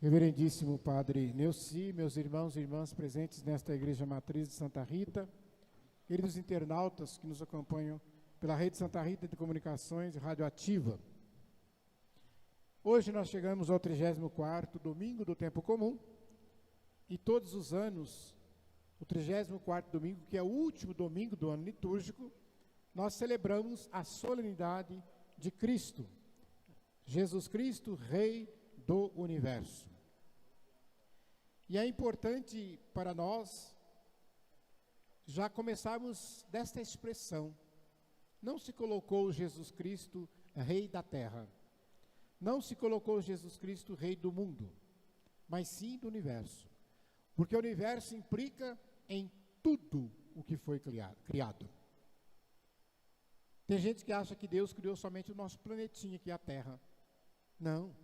Reverendíssimo Padre Neuci, meus irmãos e irmãs presentes nesta Igreja Matriz de Santa Rita, queridos internautas que nos acompanham pela Rede Santa Rita de Comunicações Radioativa. Hoje nós chegamos ao 34º domingo do tempo comum e todos os anos, o 34º domingo, que é o último domingo do ano litúrgico, nós celebramos a solenidade de Cristo, Jesus Cristo, Rei do Universo. E é importante para nós já começarmos desta expressão. Não se colocou Jesus Cristo Rei da Terra. Não se colocou Jesus Cristo Rei do mundo, mas sim do universo. Porque o universo implica em tudo o que foi criado. Tem gente que acha que Deus criou somente o nosso planetinha, que é a Terra. Não,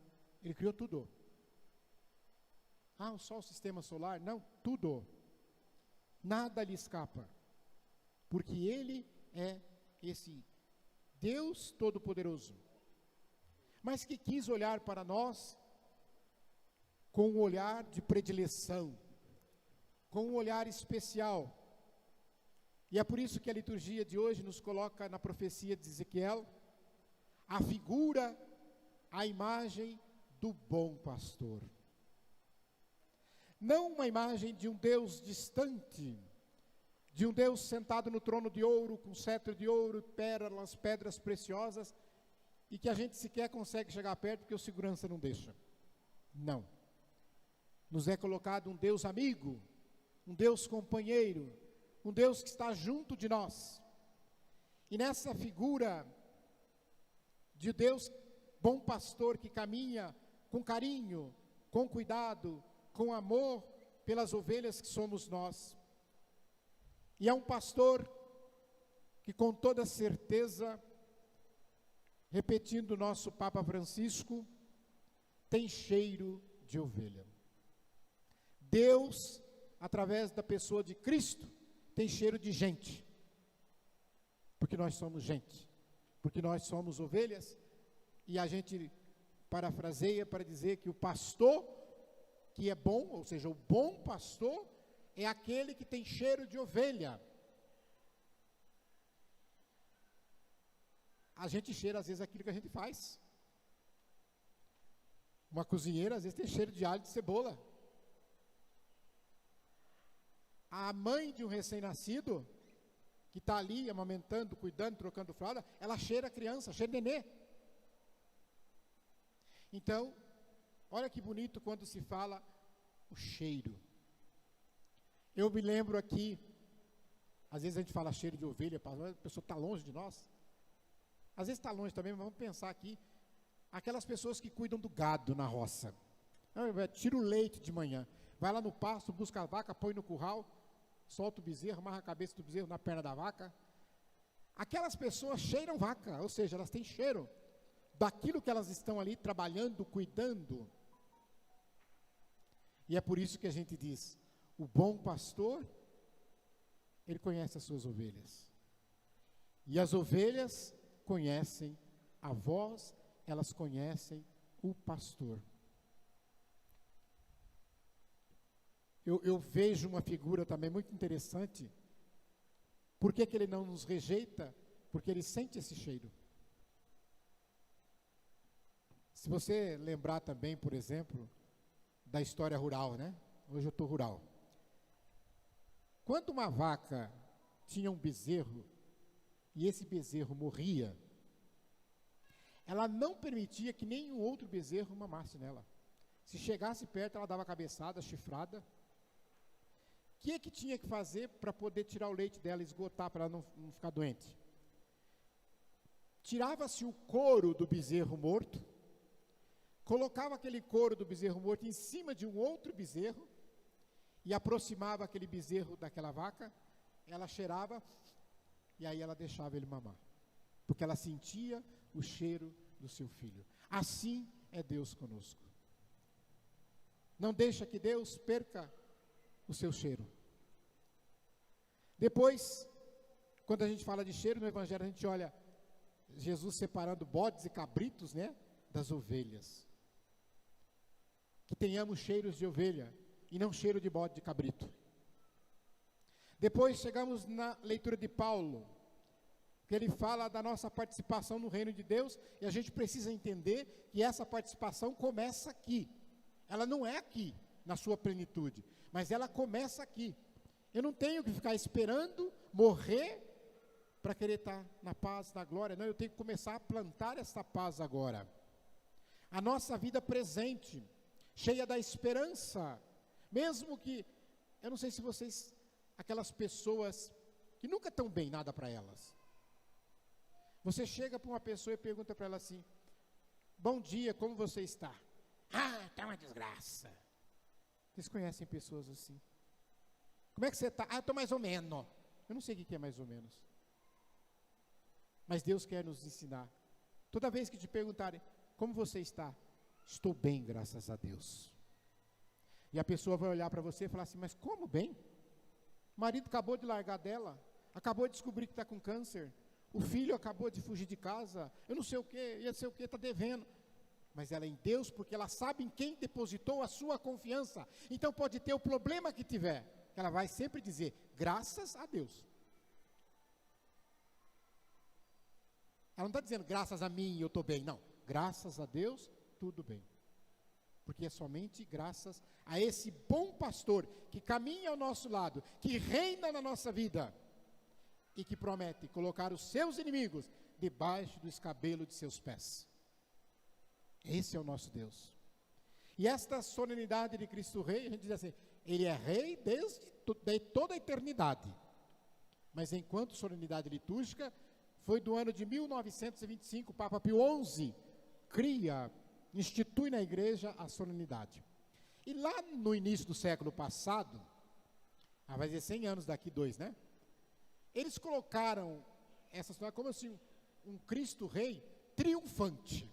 Ele criou tudo. Ah, só o sistema solar? Não, tudo. Nada lhe escapa. Porque Ele é esse Deus Todo-Poderoso. Mas que quis olhar para nós com um olhar de predileção, com um olhar especial. E é por isso que a liturgia de hoje nos coloca na profecia de Ezequiel a figura, a imagem do bom pastor. Não uma imagem de um Deus distante, de um Deus sentado no trono de ouro, com cetro de ouro, pérolas, pedras preciosas, e que a gente sequer consegue chegar perto porque o segurança não deixa. Não. Nos é colocado um Deus amigo, um Deus companheiro, um Deus que está junto de nós. E nessa figura de Deus bom pastor que caminha com carinho, com cuidado, com amor pelas ovelhas que somos nós. E é um pastor que com toda certeza, repetindo o nosso Papa Francisco, tem cheiro de ovelha. Deus, através da pessoa de Cristo, tem cheiro de gente. Porque nós somos gente. Porque nós somos ovelhas. E a gente parafraseia para dizer que o pastor que é bom, ou seja, o bom pastor, é aquele que tem cheiro de ovelha. A gente cheira, às vezes, aquilo que a gente faz. Uma cozinheira, às vezes, tem cheiro de alho e de cebola. A mãe de um recém-nascido, que está ali amamentando, cuidando, trocando fralda, ela cheira a criança, cheira nenê. Então, olha que bonito quando se fala o cheiro. Eu me lembro aqui, às vezes a gente fala cheiro de ovelha, a pessoa está longe de nós. Às vezes está longe também, mas vamos pensar aqui, aquelas pessoas que cuidam do gado na roça. Tira o leite de manhã, vai lá no pasto, busca a vaca, põe no curral, solta o bezerro, amarra a cabeça do bezerro na perna da vaca. Aquelas pessoas cheiram vaca, ou seja, elas têm cheiro daquilo que elas estão ali trabalhando, cuidando. E é por isso que a gente diz, o bom pastor, ele conhece as suas ovelhas. E as ovelhas conhecem a voz, elas conhecem o pastor. Eu vejo uma figura também muito interessante. Por que ele não nos rejeita? Porque ele sente esse cheiro. Se você lembrar também, por exemplo, da história rural, né? Hoje eu estou rural. Quando uma vaca tinha um bezerro, e esse bezerro morria, ela não permitia que nenhum outro bezerro mamasse nela. Se chegasse perto, ela dava cabeçada, chifrada. O que tinha que fazer para poder tirar o leite dela, esgotar, para ela não ficar doente? Tirava-se o couro do bezerro morto, colocava aquele couro do bezerro morto em cima de um outro bezerro e aproximava aquele bezerro daquela vaca, ela cheirava e aí ela deixava ele mamar, porque ela sentia o cheiro do seu filho. Assim é Deus conosco. Não deixa que Deus perca o seu cheiro. Depois, quando a gente fala de cheiro no Evangelho, a gente olha Jesus separando bodes e cabritos, né, das ovelhas. que tenhamos cheiros de ovelha e não cheiro de bode de cabrito. Depois chegamos na leitura de Paulo, que ele fala da nossa participação no reino de Deus, e a gente precisa entender que essa participação começa aqui. Ela não é aqui, na sua plenitude, mas ela começa aqui. Eu não tenho que ficar esperando morrer para querer estar na paz, na glória. Não, eu tenho que começar a plantar essa paz agora. A nossa vida presente, cheia da esperança, mesmo que, eu não sei se vocês, aquelas pessoas que nunca estão bem, nada para elas. Você chega para uma pessoa e pergunta para ela assim: bom dia, como você está? Ah, está uma desgraça. Vocês conhecem pessoas assim? Como é que você está? Ah, eu estou mais ou menos. Eu não sei o que é mais ou menos. Mas Deus quer nos ensinar. Toda vez que te perguntarem, como você está? Estou bem, graças a Deus. E a pessoa vai olhar para você e falar assim: mas como bem? O marido acabou de largar dela, acabou de descobrir que está com câncer, o filho acabou de fugir de casa, eu não sei o que, ia sei o que, está devendo. Mas ela é em Deus, porque ela sabe em quem depositou a sua confiança. Então pode ter o problema que tiver, ela vai sempre dizer, graças a Deus. Ela não está dizendo, graças a mim eu estou bem, não. Graças a Deus, tudo bem. Porque é somente graças a esse bom pastor, que caminha ao nosso lado, que reina na nossa vida, e que promete colocar os seus inimigos debaixo do escabelo de seus pés. Esse é o nosso Deus. E esta solenidade de Cristo Rei, a gente diz assim, ele é rei desde toda a eternidade. Mas enquanto solenidade litúrgica, foi do ano de 1925, o Papa Pio XI institui na igreja a solenidade. E lá no início do século passado, vai dizer 100 anos daqui 2, né? Eles colocaram essa solenidade como assim, um Cristo Rei triunfante.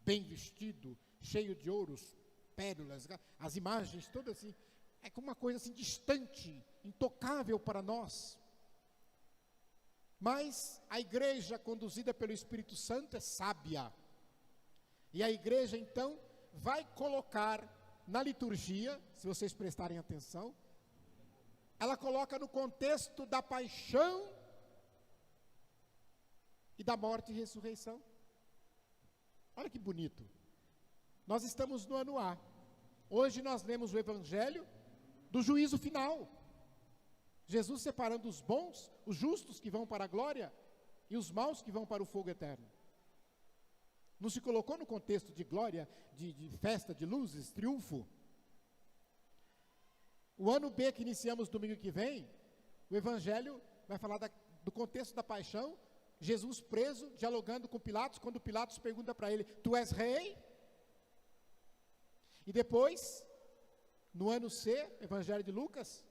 Bem vestido, cheio de ouros, pérolas, as imagens todas assim, é como uma coisa assim distante, intocável para nós. Mas a igreja conduzida pelo Espírito Santo é sábia. E a igreja então vai colocar na liturgia, se vocês prestarem atenção, ela coloca no contexto da paixão e da morte e ressurreição. Olha que bonito. Nós estamos no ano A. Hoje nós lemos o Evangelho do juízo final. Jesus separando os bons, os justos que vão para a glória e os maus que vão para o fogo eterno. Não se colocou no contexto de glória, de festa, de luzes, triunfo. O ano B que iniciamos domingo que vem, o Evangelho vai falar do contexto da paixão, Jesus preso, dialogando com Pilatos, quando Pilatos pergunta para ele, tu és rei? E depois, no ano C, Evangelho de Lucas,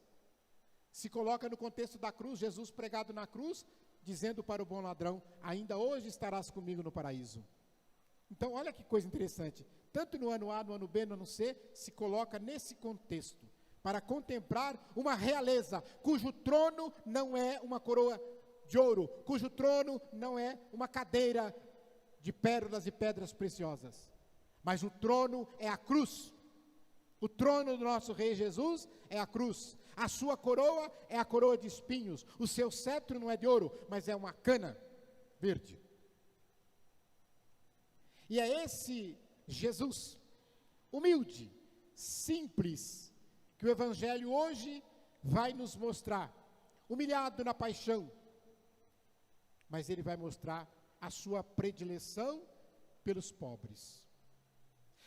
se coloca no contexto da cruz, Jesus pregado na cruz, dizendo para o bom ladrão, ainda hoje estarás comigo no paraíso. Então, olha que coisa interessante, tanto no ano A, no ano B, no ano C, se coloca nesse contexto, para contemplar uma realeza, cujo trono não é uma coroa de ouro, cujo trono não é uma cadeira de pérolas e pedras preciosas, mas o trono é a cruz. O trono do nosso Rei Jesus é a cruz, a sua coroa é a coroa de espinhos, o seu cetro não é de ouro, mas é uma cana verde. E é esse Jesus, humilde, simples, que o Evangelho hoje vai nos mostrar, humilhado na paixão, mas ele vai mostrar a sua predileção pelos pobres.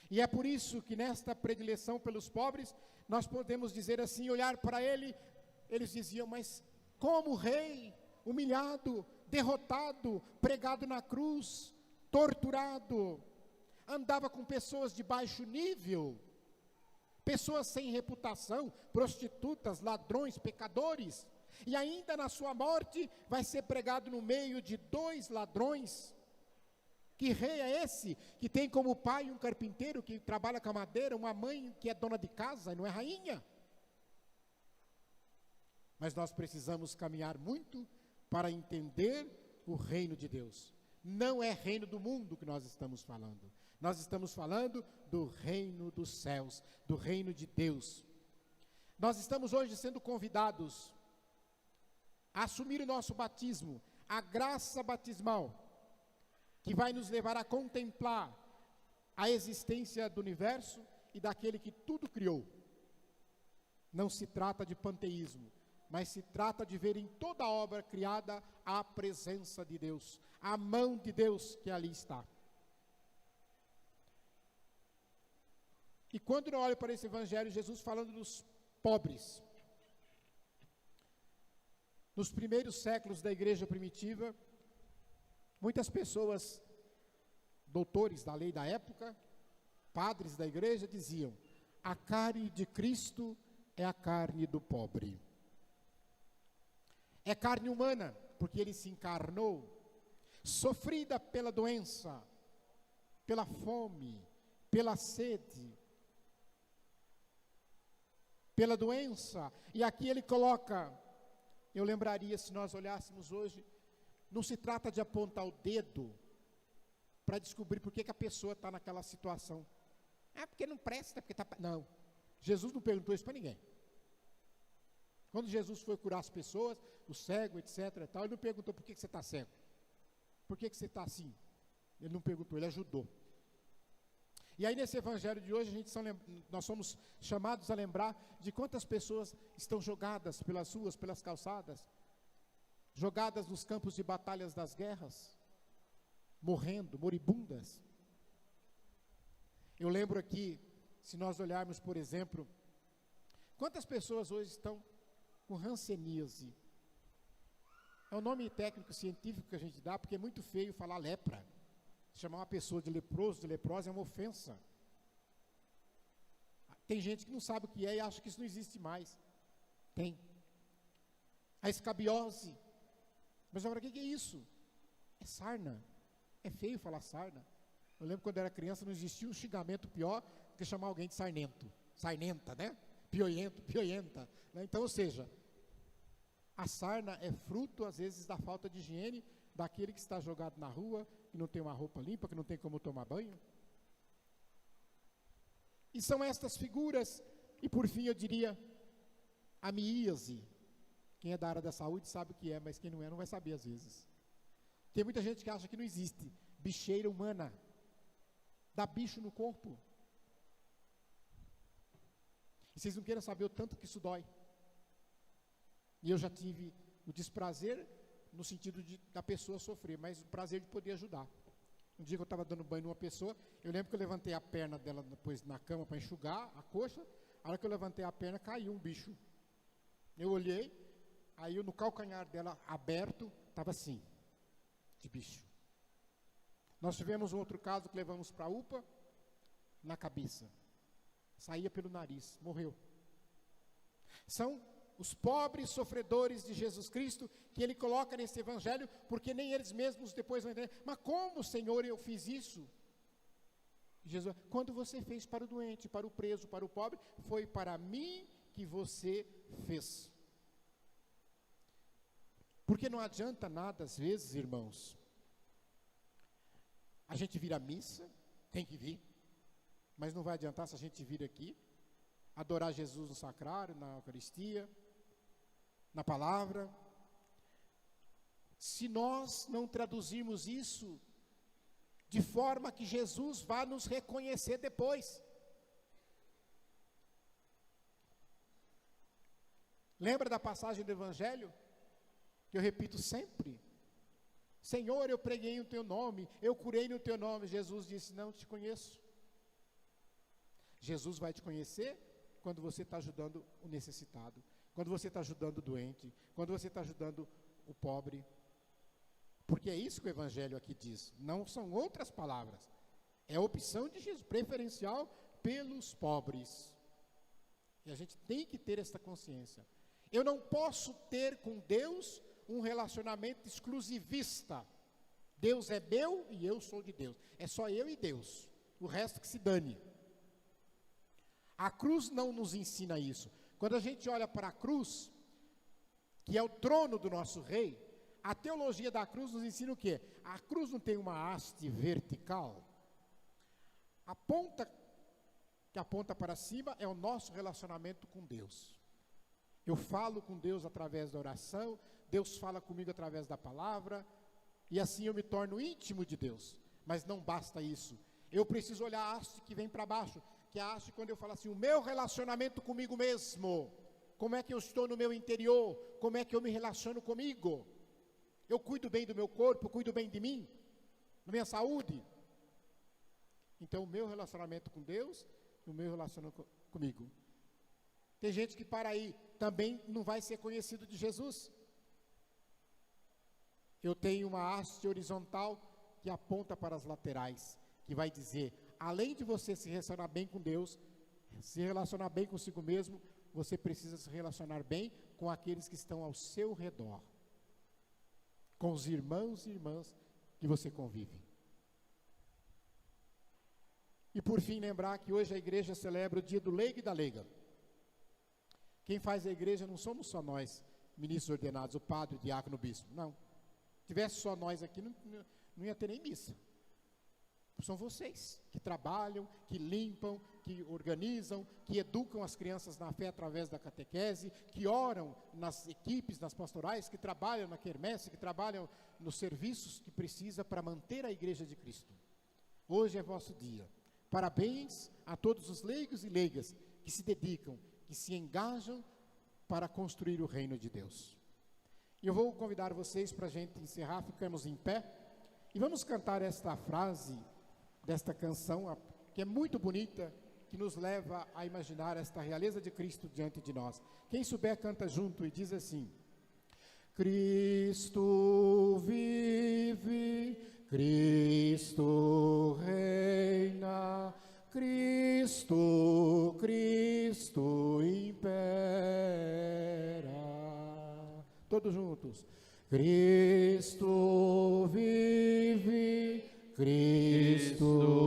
E é por isso que nesta predileção pelos pobres, nós podemos dizer assim, olhar para ele, eles diziam, mas como rei, humilhado, derrotado, pregado na cruz, torturado, andava com pessoas de baixo nível, pessoas sem reputação, prostitutas, ladrões, pecadores, e ainda na sua morte vai ser pregado no meio de 2 ladrões. Que rei é esse, que tem como pai um carpinteiro que trabalha com a madeira, uma mãe que é dona de casa e não é rainha? Mas nós precisamos caminhar muito para entender o reino de Deus. Não é reino do mundo que nós estamos falando. Nós estamos falando do reino dos céus, do reino de Deus. Nós estamos hoje sendo convidados a assumir o nosso batismo, a graça batismal, que vai nos levar a contemplar a existência do universo e daquele que tudo criou. Não se trata de panteísmo, mas se trata de ver em toda a obra criada a presença de Deus, a mão de Deus que ali está. E quando eu olho para esse evangelho, Jesus falando dos pobres. Nos primeiros séculos da igreja primitiva, muitas pessoas, doutores da lei da época, padres da igreja, diziam: a carne de Cristo é a carne do pobre. É carne humana, porque ele se encarnou, sofrida pela doença, pela fome, pela sede, pela doença. E aqui ele coloca, eu lembraria, se nós olhássemos hoje, não se trata de apontar o dedo para descobrir por que a pessoa está naquela situação. Ah, porque não presta, porque está... Não, Jesus não perguntou isso para ninguém. Quando Jesus foi curar as pessoas, o cego, etc. e tal, ele não perguntou por que você está cego. Por que você está assim? Ele não perguntou, ele ajudou. E aí nesse evangelho de hoje, nós somos chamados a lembrar de quantas pessoas estão jogadas pelas ruas, pelas calçadas, jogadas nos campos de batalhas das guerras, morrendo, moribundas. Eu lembro aqui, se nós olharmos, por exemplo, quantas pessoas hoje estão com hanseníase. É um nome técnico científico que a gente dá, porque é muito feio falar lepra. Chamar uma pessoa de leproso, de leprosa, é uma ofensa. Tem gente que não sabe o que é e acha que isso não existe mais. Tem. A escabiose. Mas agora, o que é isso? É sarna. É feio falar sarna. Eu lembro quando eu era criança, não existia um xingamento pior do que chamar alguém de sarnento. Sarnenta, né? Pioiento, pioienta. Né? Então, ou seja, a sarna é fruto, às vezes, da falta de higiene daquele que está jogado na rua, que não tem uma roupa limpa, que não tem como tomar banho. E são estas figuras, e por fim eu diria, a miíase. Quem é da área da saúde sabe o que é, mas quem não é, não vai saber às vezes. Tem muita gente que acha que não existe bicheira humana, dá bicho no corpo. E vocês não queiram saber o tanto que isso dói. E eu já tive o desprazer, no sentido da pessoa sofrer, mas o prazer de poder ajudar. Um dia que eu estava dando banho numa pessoa, eu lembro que eu levantei a perna dela depois na cama para enxugar a coxa. A hora que eu levantei a perna, caiu um bicho. Eu olhei, aí no calcanhar dela aberto, estava assim, de bicho. Nós tivemos um outro caso que levamos para a UPA, na cabeça. Saía pelo nariz, morreu. São os pobres sofredores de Jesus Cristo, que ele coloca nesse evangelho, porque nem eles mesmos depois vão entender. Mas como, Senhor, eu fiz isso? Jesus, quando você fez para o doente, para o preso, para o pobre, foi para mim que você fez. Porque não adianta nada, às vezes, irmãos, a gente vir à missa, tem que vir, mas não vai adiantar se a gente vir aqui, adorar Jesus no sacrário, na Eucaristia, na palavra, se nós não traduzirmos isso de forma que Jesus vá nos reconhecer depois. Lembra da passagem do Evangelho? Que eu repito sempre. Senhor, eu preguei no teu nome, eu curei no teu nome. Jesus disse, não te conheço. Jesus vai te conhecer quando você está ajudando o necessitado, quando você está ajudando o doente, quando você está ajudando o pobre. Porque é isso que o Evangelho aqui diz, não são outras palavras. É a opção de Jesus, preferencial pelos pobres. E a gente tem que ter essa consciência. Eu não posso ter com Deus um relacionamento exclusivista. Deus é meu e eu sou de Deus. É só eu e Deus. O resto que se dane. A cruz não nos ensina isso. Quando a gente olha para a cruz, que é o trono do nosso rei, a teologia da cruz nos ensina o quê? A cruz não tem uma haste vertical. A ponta que aponta para cima é o nosso relacionamento com Deus. Eu falo com Deus através da oração, Deus fala comigo através da palavra, e assim eu me torno íntimo de Deus. Mas não basta isso. Eu preciso olhar a haste que vem para baixo, que é a haste quando eu falo assim, o meu relacionamento comigo mesmo. Como é que eu estou no meu interior? Como é que eu me relaciono comigo? Eu cuido bem do meu corpo, eu cuido bem de mim, da minha saúde. Então, o meu relacionamento com Deus, o meu relacionamento comigo. Tem gente que para aí também não vai ser conhecido de Jesus. Eu tenho uma haste horizontal que aponta para as laterais, que vai dizer, além de você se relacionar bem com Deus, se relacionar bem consigo mesmo, você precisa se relacionar bem com aqueles que estão ao seu redor, com os irmãos e irmãs que você convive. E por fim, lembrar que hoje a igreja celebra o dia do leigo e da leiga. Quem faz a igreja não somos só nós, ministros ordenados, o padre, o diácono, o bispo, não. Se tivesse só nós aqui, não ia ter nem missa. São vocês que trabalham, que limpam, que organizam, que educam as crianças na fé através da catequese, que oram nas equipes, nas pastorais, que trabalham na quermesse, que trabalham nos serviços que precisa para manter a igreja de Cristo. Hoje é vosso dia. Parabéns a todos os leigos e leigas que se dedicam, que se engajam para construir o reino de Deus. E eu vou convidar vocês para a gente encerrar, ficamos em pé, e vamos cantar esta frase desta canção, que é muito bonita, que nos leva a imaginar esta realeza de Cristo diante de nós. Quem souber, canta junto e diz assim: Cristo vive, Cristo reina, Cristo, Cristo impera. Todos juntos. Cristo vive, Cristo